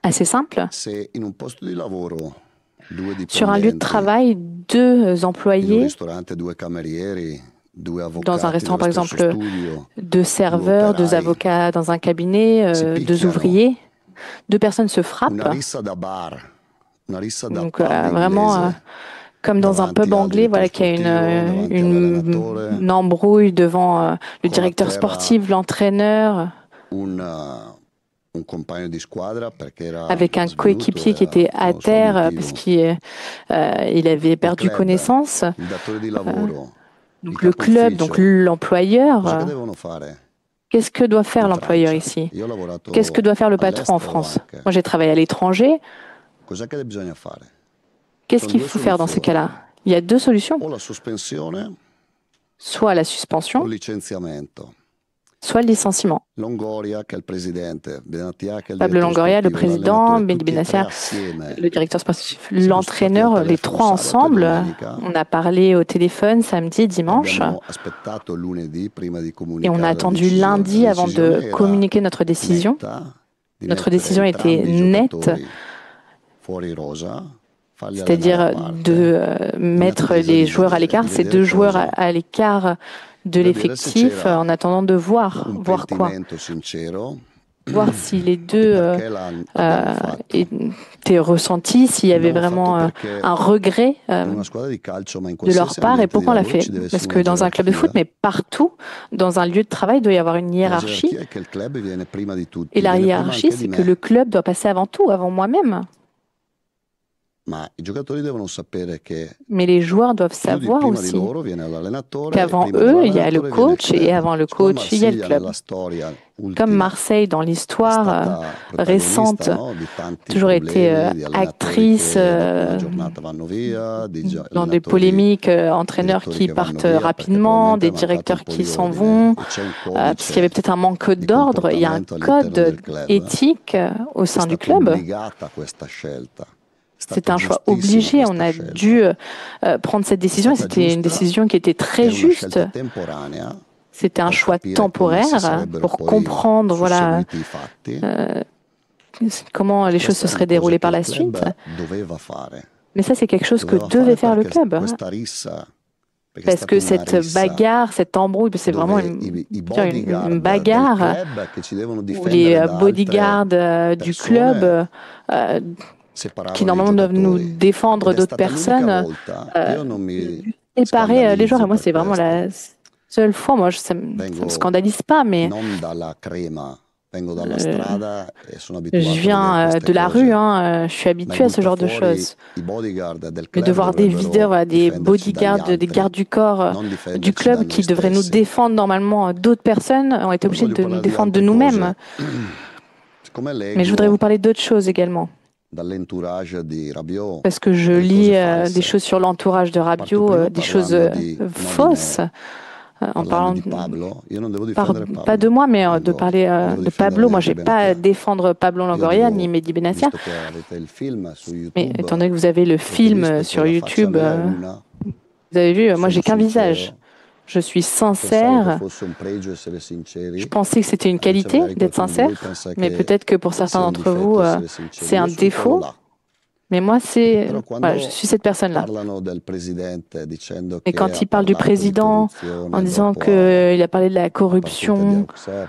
assez simple. Se in un posto di lavoro due Sur un lieu de dipendenti, travail, deux in un employés, ristorante due camerieri, due dans un avvocati restaurant nello par stesso exemple, studio, deux due serveurs, deux operai, avocats dans un cabinet, si deux picchiano, ouvriers, deux personnes se una frappent. rissa da bar, una rissa da Donc pub vraiment inglese, comme dans un pub davanti al anglais, direttore voilà, qu'il y a sportivo, davanti all'allenatore, une embrouille devant le con a directeur terra sportif, l'entraîneur, un, un compagno di squadra perché era avec un svenuto, coéquipier qui era, était à non lo so, terre parce l'ultimo. qu'il il avait Il perdu club, connaissance. il datore di Euh, lavoro, il donc le capo club, donc ufficio, l'employeur, cosa che devono fare qu'est-ce que doit faire in l'employeur Francia? ici? Io ho Qu'est-ce que lavorato doit faire le patron en all'estero France? anche. Moi, j'ai travaillé à l'étranger. Cos'è che bisogna fare? Ci Qu'est-ce sono qu'il due faut faire dans ces soluzioni, cas-là? Il y a deux solutions, o la sospensione soit la o suspension, il licenziamento. soit le licenciement. Longoria, che è il presidente, Benatia, che è il Pablo direttore Longoria, le sportivo, président, l'allenatore, Mehdi tutti e tre Benassia, assieme le directeur sportif, siamo stati al l'entraîneur, les telefono trois sabato e ensemble. domenica On a parlé au téléphone samedi, e dimanche, abbiamo aspettato lunedì prima di et on a comunicare la attendu decisione. La lundi avant de decisione era communiquer notre décision. netta, di Notre mettere décision était entrambi i nette, giocatori fuori rosa, farli allenare a c'est-à-dire de parte, in mettre attesa les joueurs à di l'écart, ces vedere deux joueurs cosa, à l'écart de da vedere se l'effectif, c'era en attendant de voir, un voir quoi? pentimento sincero Voir si les di deux perché l'abbiamo fatto. étaient ressentis, s'il y avait L'abbiamo fatto vraiment perché un regret in una squadra di calcio, ma in de leur qualsiasi part et ambiente di pourquoi on l'a lavoro fait. ci deve Parce essere que una dans un club de foot, gerarchia. mais partout, dans un lieu de travail, il doit y avoir une E la hiérarchie. gerarchia è che il club viene prima di Et tutti, la viene prima hiérarchie, anche di c'est que le me. club doit passer avant tout, avant moi-même. Ma i giocatori devono sapere che Mais les joueurs doivent savoir prima di aussi loro viene l'allenatore e qu'avant prima eux, il y a le dell'allenatore viene il coach et club. avant le Come coach, il y a le Marsiglia club. nella storia Comme ultima Marseille dans è l'histoire stata récente, protagonista, no, di tanti toujours été problemi, di allenatori actrice che dopo una giornata vanno via, di dans des allenatori, polémiques, entraîneurs direttori qui che vanno partent via perché rapidement, probabilmente des è mancato un directeurs po' qui di s'en ordine vont, e c'è un parce qu'il y avait codice peut-être un manque di d'ordre. Il y a un comportamento all'interno del code club. éthique au È sein du stata club. obbligata questa scelta. È C'est stata un choix giustissima obligé. On questa a scelta. dû prendre cette È décision et stata c'était une giusta décision qui était che très era una juste. scelta temporanea C'était un per choix capire come si temporaire sarebbero pour poi comprendre, voilà, susseguiti i fatti. euh, comment les choses se Questa è una seraient cosa déroulées che par il la suite. club doveva fare. Mais ça, c'est quelque chose que Doveva devait fare faire le perché club. questa rissa, perché è Parce stata que una cette rissa bagarre, cette embrouille, c'est vraiment dove i une bodyguard del bagarre club che ci devono où les difendere da altre bodyguards du club persone euh, qui separavano i normalement doivent nous giocatori. défendre Ed è d'autres stata l'unica personnes, volta, euh, io non mi séparer les joueurs. Et scandalizzo moi, per c'est vraiment questo. la seule fois. Moi, ça me Vengo scandalise pas, mais non dalla crema, vengo dalla euh, strada e sono je abituato a vedere viens queste de la rue, cose. hein, je suis Ma i habituée à ce genre de buttafuori, choses. i bodyguard del Mais de club voir des videurs, dovrebbero voilà, des difenderci dagli bodyguards, des altri, gardes du corps non du difenderci da club noi qui devraient nous stessi. défendre normalement, d'autres personnes ont été Poi obligées voglio de nous parlare di défendre de altre nous-mêmes. cose. Siccome Mais je voudrais leggo vous parler d'autres choses également. dall'entourage di Rabiot Parce que je delle cose lis des false, choses sur l'entourage de parto Rabiot, prima des choses parlando di, non di fausses, me, en parlando parlant di Pablo. Io non devo par- difendere pas de Pablo, moi, mais de vengo, parler non devo de difendere Pablo. Moi, neanche j'ai pas à Benatia. défendre Pablo Io Longoria ni devo, Mehdi Benassia. visto che avete il film su Mais YouTube, étant donné que vous avez le avete film visto che sur la faccia YouTube, mia è una, vous avez vu, moi, sono j'ai qu'un visage. sincero. Je suis Pensavo che sincère. fosse un pregio essere Je sinceri, pensais que c'était une invece qualité magari d'être qualcuno di voi sincère, pensa mais che peut-être que pour certains sia un d'entre difetto vous, essere sinceri. c'est Io un sono quello défaut. là. Mais moi, Però voilà, je quando suis cette personne-là. parlano del presidente dicendo Et che quand ha il parle du parlato di président en corruzione disant dopo qu'il a parlé de la la partita di corruption Auxerre,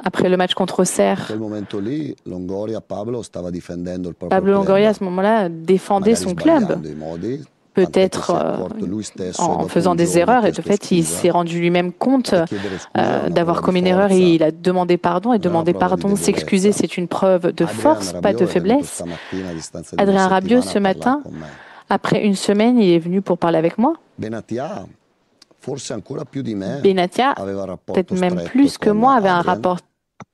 après le match contre in quel Auxerre, momento lì Longoria Pablo stava difendendo il proprio Pablo Longoria, à club, ce moment-là, défendait magari son club. sbagliando i modi, tant'è che Peut-être si è accorto lui stesso en dopo faisant un des giorno, ha erreurs. Et de chiesto fait, il scusa, s'est rendu lui-même compte e chiedere scusa è una d'avoir prova di commis une erreur et forza, il a demandé pardon. Et non è una demander prova di pardon, s'excuser, debolezza. c'est une preuve de Adrian force, pas de Rabiot è venuto faiblesse. stamattina a distanza di una Adrien Rabiot, settimana a ce parlare matin, con me. après une semaine, il est venu pour parler avec moi. Benatia, forse ancora più di me, Benatia, aveva un peut-être rapporto même stretto plus que con moi, avait un Adrian. rapport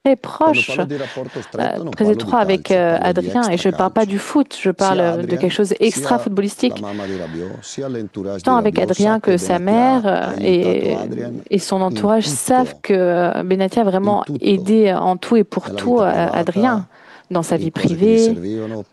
très Quando proche, parlo di rapporto stretto non très parlo di étroit avec calcio, parlo di Adrien. Et je ne parle pas du extracalcio. foot, je Sia parle de quelque Adrian, chose sia la extra-footballistique. mamma di Rabiot, sia l'entourage di Tant avec Rabiot sa Adrien che que sa Benatia mère ha aiutato Adrian et son in entourage savent tutto, que Benatia a in vraiment tutto, aidé en tout et pour nella tout vita Adrien, privata, dans sa in vie cose che gli privée, servivano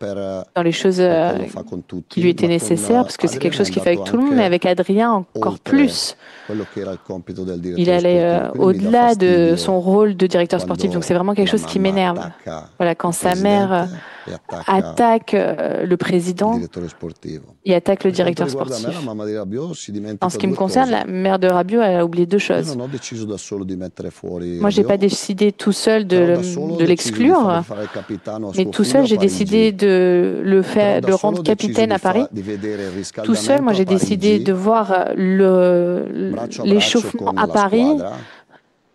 dans les choses perché lo fa con qui tutti, lui étaient ma nécessaires, con parce que c'est quelque Adrien è chose qu'il fait andato avec tout le monde, mais anche avec Adrien encore oltre plus. quello che era il compito del Il direttore allait sportivo. Quindi mi dà au-delà de son fastidio rôle de directeur sportif. Donc c'est quando vraiment quelque la chose qui mamma m'énerve. attacca Voilà, quand il sa mère presidente e attacca attaque le il président direttore sportivo. et attaque le Per quanto directeur riguarda me, la sportif. mamma di Rabiot si En ce dimentica qui me due concerne, cose. la mère de Rabiot, elle a oublié deux Io choses. non ho deciso da solo di mettere fuori Moi, j'ai pas Rabiot, décidé tout seul però da solo ho de deciso di farlo l'exclure, fare il capitano a mais suo tout figlio seul, a j'ai décidé Parigi. de le Però faire, da de le solo rendre ho deciso capitaine à Paris. di vedere il Tout seul, moi, riscaldamento a j'ai décidé de Parigi, voir braccio a braccio l'échauffement con à la Paris squadra,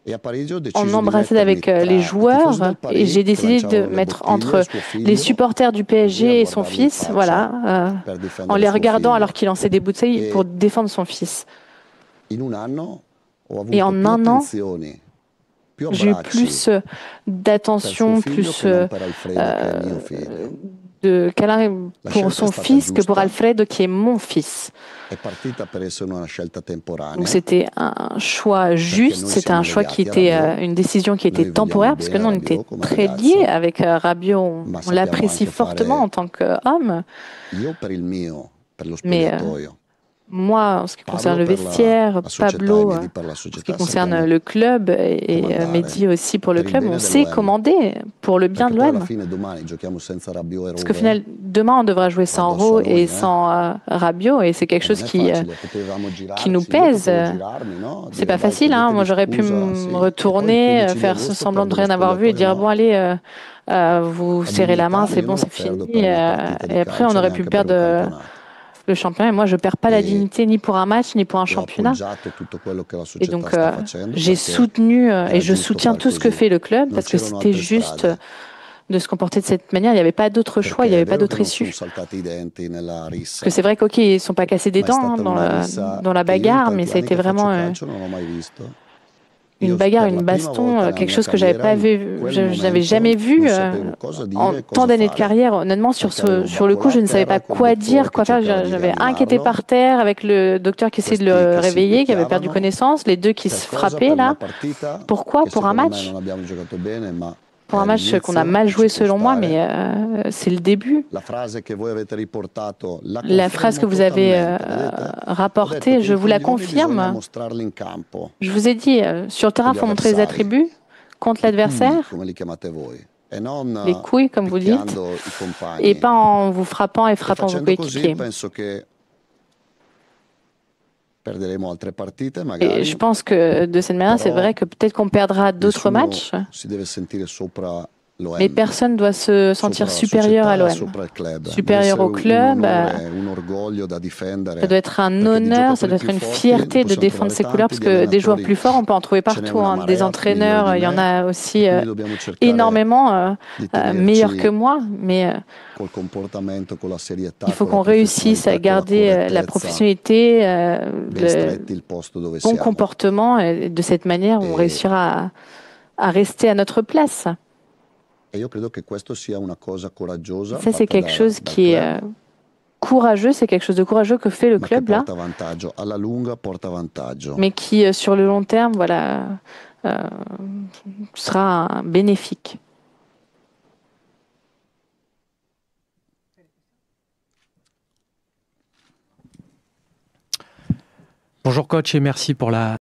e a Parigi ho en deciso di embrassade avec mettermi les tra i tifosi joueurs del et Paris j'ai che décidé de lanciavano le mettre bottiglie a entre suo les figlio, supporters du così a PSG et son guardarli in fils, faccia voilà, per en difendere les suo regardant alors figlio. qu'il lançait des bouteilles pour E défendre son fils. in un anno ho Et avuto en più un an, attenzioni, più j'ai eu abbracci plus per suo d'attention, figlio plus che non per Alfredo che è euh, mio figlio. de câlin La pour scelta è son stata fils que pour giusta, Alfredo, qui est mon fils. è partita per essere una scelta Donc temporanea, c'était un choix perché juste, noi c'était siamo un choix qui legati a était Rabiot, une décision qui était noi vogliamo temporaire, parce que bene a nous, on était Rabiot come très liés ragazzo, avec Rabiot, ma on sappiamo l'apprécie anche fortement en fare tant qu'homme, io per il mio, per lo mais spogliatoio, moi, en ce qui concerne Pablo le per vestiaire, la società e Pablo, Mehdi per la en ce qui società, concerne sappiamo le club et comandare Mehdi aussi pour le per il club, on bene sait dell'OM, commander pour le bien perché de poi alla l'OM. fine domani giochiamo senza Rabiot e Parce qu'au Rovere, final, demain, on devra jouer va sans addosso a Rowe et noi, sans Rabiot, et c'est quelque E non chose è facile, potevamo qui nous girarci, io pèse. potevo girarmi, no? C'est Dire pas dai, facile, hein. chiedetevi Moi, j'aurais pu scusa, me sì. E poi il retourner, 15 di faire agosto semblant de perdo lo rien avoir vu et spogliatoio, dire, bon, no? allez, vous La serrez la main, dignità c'est io bon, non la c'est perdo fini. per una partita di Et après, on calcio, aurait pu neanche per un perdre campionato. le championnat. Et moi, je perds pas la E dignité ni pour un match, ni pour un ho championnat. appoggiato tutto quello che la Et società donc, sta facendo j'ai perché soutenu et era je giusto soutiens far tout ce que così. fait le club Non parce que c'erano c'était altre juste strade, de se comporter de cette manière. Il n'y avait pas d'autre choix, il n'y perché è avait pas vero che d'autre non sono issue. saltati i denti nella Parce que rissa, c'est vrai qu'ok, ils sont pas cassés des ma è dents stata una rissa dans la che io in bagarre, mais tanti ça a anni été che faccio vraiment calcio non ho mai visto. une Io bagarre, per une la prima baston, volta nella quelque mia chose que j'avais carriera, pas in vu, quel je n'avais jamais momento, vu non sapevo cosa en dire e tant cosa d'années de fare, carrière. Honnêtement, perché avevo sur le coup, je Baccolà a ne savais pas terra col quoi dire, dottore che quoi faire. cercava di J'avais un qui était rianimarlo, par terre avec le docteur qui essayait de questi le che si réveiller, qui avait perdu picchiavano. connaissance, les deux qui Per se cosa? frappaient Per una là. partita Pourquoi? che secondo me non abbiamo giocato bene, ma Pour un è match qu'on a l'inizio mal e ci joué può selon moi, mais stare. c'est le début. La frase che voi avete riportato la La phrase que confermo vous avez totalmente, vedete? Ho detto rapportée, che je i vous la coglioni bisogna confirme. mostrarli in campo Je vous ai dit, sur le terrain, con il gli faut montrer les avversari, attributs contre i cui, l'adversaire, come li chiamate voi, e les non couilles, comme vous dites, picchiando i et compagni. pas en vous frappant et E frappant vos facendo così coéquipiers. penso che perderemo altre partite, Et je magari, pense que de cette manière, c'est però vrai que peut-être qu'on perdra d'autres nessuno matchs, si deve sentire sopra mais l'OM, personne doit se sentir sopra la supérieur à società, l'OM. sopra il club. Deve Supérieur essere au un club, onore, un orgoglio da ça difendere, doit être un perché di honneur, ça giocatori doit être più une forti ne fierté de possiamo défendre trovare ses couleurs, tanti, parce di que des joueurs allenatori plus forts, on peut en trouver ce n'è partout, una hein. Des marea migliori entraîneurs, di il y en me, a e aussi quindi dobbiamo cercare énormément di meilleurs que tenerci moi, mais col comportamento, con la il serietà, faut con la qu'on réussisse à professionalità, con la garder la correttezza, professionnalité, ben le stretti il posto dove bon siamo. comportement, et de cette manière, on E, réussira à rester à notre place. e io credo che questo sia una cosa Et coraggiosa ça, c'est fatta quelque chose dal qui est club, courageux, c'est quelque chose de courageux que fait le ma che club là, porta vantaggio, alla lunga porta vantaggio. mais qui, sur le long terme, voilà, euh, sera bénéfique. Bonjour coach et merci pour la